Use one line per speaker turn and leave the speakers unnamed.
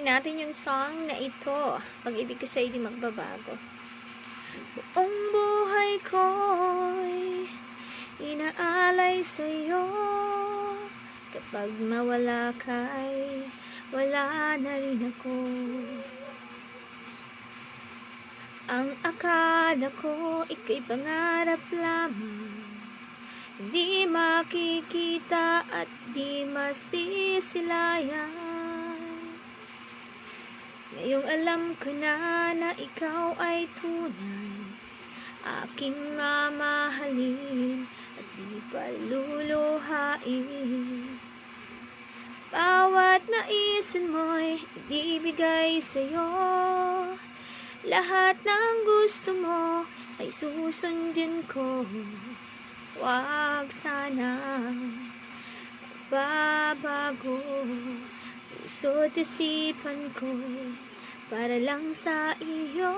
Natin yung song na ito, Pag-ibig ko sa'yo di magbabago. Buong buhay ko'y inaalay sa'yo. Kapag mawala ka'y wala na rin ako. Ang akala ko ika'y pangarap lamang, hindi makikita at di masisilayan. Ngayong alam ko na ikaw ay tunay, aking mamahalin at di paluluhain. Bawat naisin mo'y ibibigay sa'yo, lahat ng gusto mo ay susundin ko. Huwag sanang babago, puso't isipan ko'y para lang sa iyo.